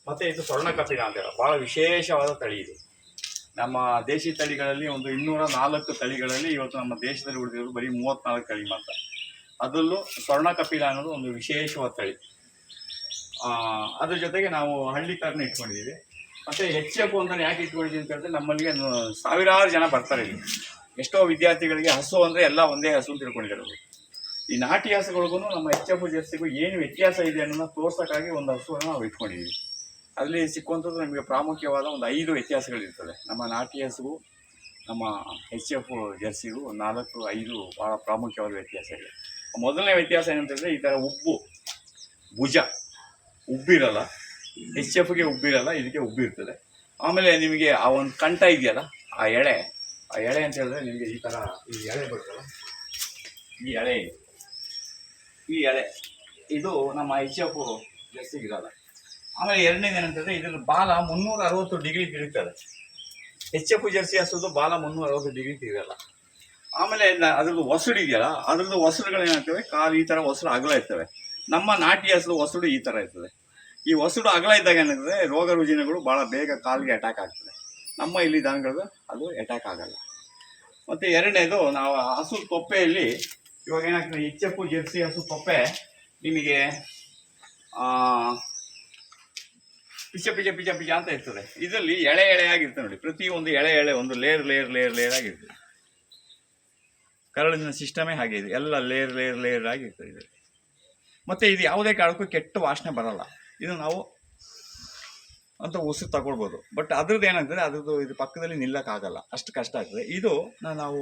ಮತ್ತು ಇದು ಸ್ವರ್ಣ ಕಪಿಲ ಅಂತೇಳಿ ಭಾಳ ವಿಶೇಷವಾದ ತಳಿ ಇದೆ. ನಮ್ಮ ದೇಶಿ ತಳಿಗಳಲ್ಲಿ ಒಂದು 204 ತಳಿಗಳಲ್ಲಿ ಇವತ್ತು ನಮ್ಮ ದೇಶದಲ್ಲಿ ಉಳಿದಿರೋದು ಬರೀ 34 ತಳಿ ಮಾತ್ರ. ಅದರಲ್ಲೂ ಸ್ವರ್ಣ ಕಪಿಲ ಅನ್ನೋದು ಒಂದು ವಿಶೇಷವಾದ ತಳಿ. ಅದ್ರ ಜೊತೆಗೆ ನಾವು ಹಳ್ಳಿ ಥರನೇ ಇಟ್ಕೊಂಡಿದ್ದೀವಿ. ಮತ್ತು HF ಅಂತ ಯಾಕೆ ಇಟ್ಕೊಂಡಿದ್ದೀವಿ ಅಂತ ಹೇಳಿದ್ರೆ ನಮ್ಮಲ್ಲಿಗೆ ಸಾವಿರಾರು ಜನ ಬರ್ತಾರೆ ಇಲ್ಲಿ. ಎಷ್ಟೋ ವಿದ್ಯಾರ್ಥಿಗಳಿಗೆ ಹಸು ಅಂದರೆ ಎಲ್ಲ ಒಂದೇ ಹಸು ಅಂತ ತಿಳ್ಕೊಂಡಿದ್ದಾರೆ. ಈ ನಾಟಿ ಹಸುಗಳಿಗೂ ನಮ್ಮ HF ಜರ್ಸಿಗೂ ಏನು ವ್ಯತ್ಯಾಸ ಇದೆ ಅನ್ನೋದನ್ನ ತೋರ್ಸೋಕ್ಕಾಗಿ ಒಂದು ಹಸುವನ್ನು ನಾವು ಇಟ್ಕೊಂಡಿದ್ದೀವಿ. ಅಲ್ಲಿ ಸಿಕ್ಕುವಂಥದ್ದು ನಮಗೆ ಪ್ರಾಮುಖ್ಯವಾದ ಒಂದು 5 ವ್ಯತ್ಯಾಸಗಳಿರ್ತದೆ. ನಮ್ಮ ನಾಟಿ ಹಸುವು ನಮ್ಮ HF ಜರ್ಸಿಗೂ 4-5 ಭಾಳ ಪ್ರಾಮುಖ್ಯವಾದ ವ್ಯತ್ಯಾಸ ಇದೆ. ಮೊದಲನೇ ವ್ಯತ್ಯಾಸ ಏನಂತಂದರೆ ಈ ಥರ ಭುಜ ಉಬ್ಬಿರಲ್ಲ. HFಗೆ ಉಬ್ಬಿರಲ್ಲ, ಇದಕ್ಕೆ ಉಬ್ಬಿರ್ತದೆ. ಆಮೇಲೆ ನಿಮಗೆ ಆ ಒಂದು ಕಂಠ ಇದೆಯಲ್ಲ, ಆ ಎಳೆ ಅಂತ ಹೇಳಿದ್ರೆ ನಿಮಗೆ ಈ ಥರ ಈ ಎಳೆ ಬರ್ತಲ್ಲ, ಈ ಎಳೆ ಇದು ನಮ್ಮ HF ಜರ್ಸಿಗೆ ಇರಲ್ಲ. ಆಮೇಲೆ ಎರಡನೇದು ಏನಂತಂದರೆ ಇದ್ರ ಬಾಲ 360 ಡಿಗ್ರಿ ತಿರುಗ್ತದೆ. HF ಜರ್ಸಿ ಹಸುದು ಬಾಲ 360 ಡಿಗ್ರಿ ತಿರುಗಲ್ಲ. ಆಮೇಲೆ ಅದ್ರದ್ದು ಹೊಸಡು ಇದೆಯಲ್ಲ, ಅದ್ರದ್ದು ಹೊಸಡುಗಳೇನಾಗ್ತವೆ, ಕಾಲು ಈ ಥರ ಹೊಸಡು ಅಗಲ ಇರ್ತವೆ. ನಮ್ಮ ನಾಟಿ ಹಸು ಹೊಸಡು ಈ ಥರ ಇರ್ತದೆ. ಈ ಹೊಸಡು ಅಗಲ ಇದ್ದಾಗ ಏನಾಗ್ತದೆ, ರೋಗ ರುಜಿನಗಳು ಭಾಳ ಬೇಗ ಕಾಲಿಗೆ ಅಟ್ಯಾಕ್ ಆಗ್ತದೆ. ನಮ್ಮ ಇಲ್ಲಿ ದನಗಳು ಅದು ಅಟ್ಯಾಕ್ ಆಗಲ್ಲ. ಮತ್ತು ಎರಡನೇದು ನಾವು ಹಸು ತೊಪ್ಪೆಯಲ್ಲಿ ಇವಾಗ ಏನಾಗ್ತದೆ, HF ಜರ್ಸಿ ಹಸು ತೊಪ್ಪೆ ನಿಮಗೆ ಪಿಚ ಅಂತ ಇರ್ತದೆ. ಇದರಲ್ಲಿ ಎಳೆಯಾಗಿರ್ತದೆ ನೋಡಿ. ಪ್ರತಿಯೊಂದು ಎಳೆ ಒಂದು ಲೇಯರ್ ಆಗಿರ್ತದೆ. ಕರಳಿನ ಸಿಸ್ಟಮೇ ಹಾಗೆ ಇದೆ, ಎಲ್ಲ ಲೇಯರ್ ಆಗಿರ್ತದೆ ಇದು. ಮತ್ತು ಇದು ಯಾವುದೇ ಕಾರಣಕ್ಕೂ ಕೆಟ್ಟ ವಾಸನೆ ಬರಲ್ಲ. ಇದು ನಾವು ಅಂತ ಉಸಿರು ತಗೊಳ್ಬೋದು. ಬಟ್ ಅದ್ರದ್ದು ಏನಾಗ್ತದೆ, ಅದ್ರದ್ದು ಇದು ಪಕ್ಕದಲ್ಲಿ ನಿಲ್ಲಕ್ಕಾಗಲ್ಲ, ಅಷ್ಟು ಕಷ್ಟ ಆಗ್ತದೆ. ಇದು ನಾವು